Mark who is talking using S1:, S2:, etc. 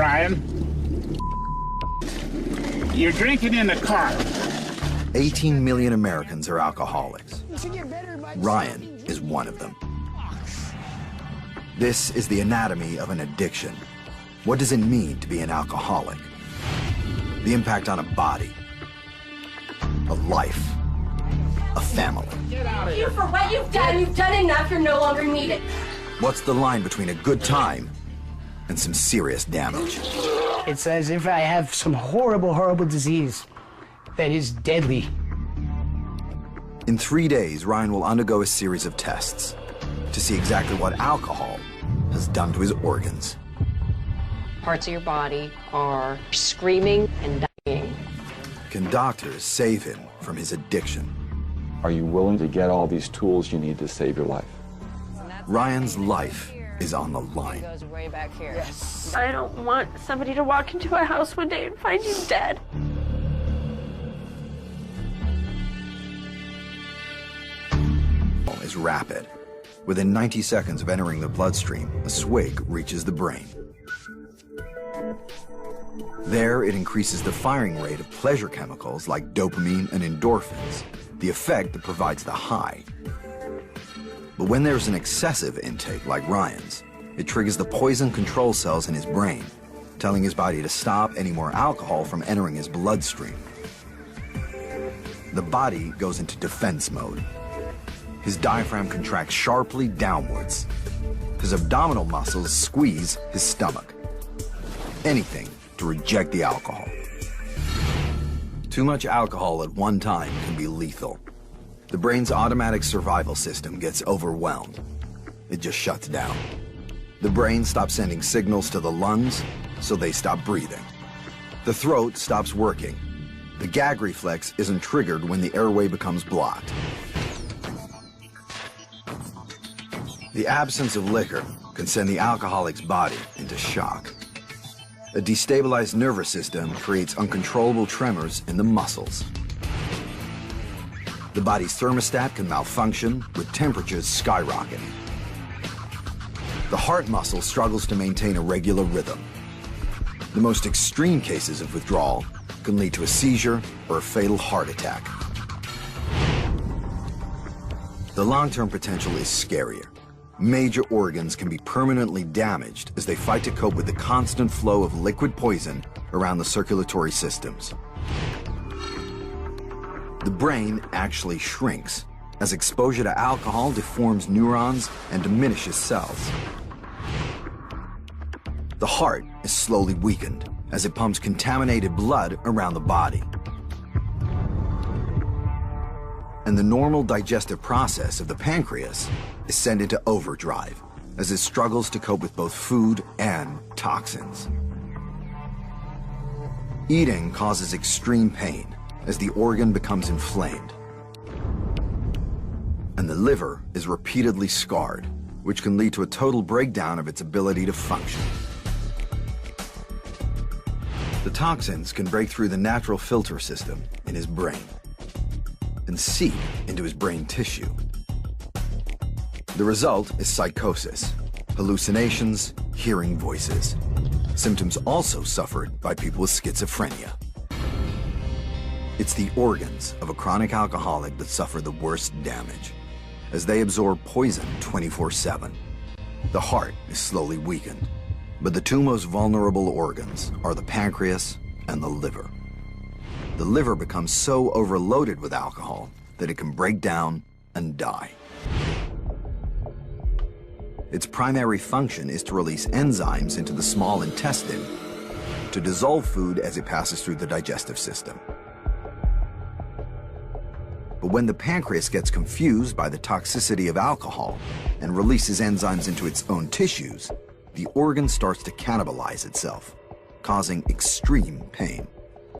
S1: Brian. You're drinking in the car.
S2: 18 million Americans are alcoholics. Ryan is one of them. This is the anatomy of an addiction. What does it mean to be an alcoholic? The impact on a body, a life, a family.
S3: Thank you for what you've done. You've done enough. You're no longer needed.
S2: What's the line between a good time and some serious damage?
S4: It's as if I have some horrible, horrible disease that is deadly.
S2: In 3 days, Ryan will undergo a series of tests to see exactly what alcohol has done to his organs.
S5: Parts of your body are screaming and dying.
S2: Can doctors save him from his addiction?
S6: Are you willing to get all these tools you need to save your life?
S2: Ryan's life is on the line.
S5: Goes way back here.
S4: Yes.
S3: I don't want somebody to walk into a house one day and find you dead.
S2: Is rapid. Within 90 seconds of entering the bloodstream, a swig reaches the brain. There, it increases the firing rate of pleasure chemicals like dopamine and endorphins, the effect that provides the high. But when there's an excessive intake like Ryan's, it triggers the poison control cells in his brain, telling his body to stop any more alcohol from entering his bloodstream. The body goes into defense mode. His diaphragm contracts sharply downwards. His abdominal muscles squeeze his stomach. Anything to reject the alcohol. Too much alcohol at one time can be lethal. The brain's automatic survival system gets overwhelmed. It just shuts down. The brain stops sending signals to the lungs, so they stop breathing. The throat stops working. The gag reflex isn't triggered when the airway becomes blocked. The absence of liquor can send the alcoholic's body into shock. A destabilized nervous system creates uncontrollable tremors in the muscles. The body's thermostat can malfunction with temperatures skyrocketing. The heart muscle struggles to maintain a regular rhythm. The most extreme cases of withdrawal can lead to a seizure or a fatal heart attack. The long-term potential is scarier. Major organs can be permanently damaged as they fight to cope with the constant flow of liquid poison around the circulatory systems. The brain actually shrinks as exposure to alcohol deforms neurons and diminishes cells. The heart is slowly weakened as it pumps contaminated blood around the body. And the normal digestive process of the pancreas is sent into overdrive as it struggles to cope with both food and toxins. Eating causes extreme pain as the organ becomes inflamed. And the liver is repeatedly scarred, which can lead to a total breakdown of its ability to function. The toxins can break through the natural filter system in his brain and seep into his brain tissue. The result is psychosis, hallucinations, hearing voices. Symptoms also suffered by people with schizophrenia. It's the organs of a chronic alcoholic that suffer the worst damage, as they absorb poison 24/7. The heart is slowly weakened, but the two most vulnerable organs are the pancreas and the liver. The liver becomes so overloaded with alcohol that it can break down and die. Its primary function is to release enzymes into the small intestine to dissolve food as it passes through the digestive system. But when the pancreas gets confused by the toxicity of alcohol and releases enzymes into its own tissues, the organ starts to cannibalize itself, causing extreme pain.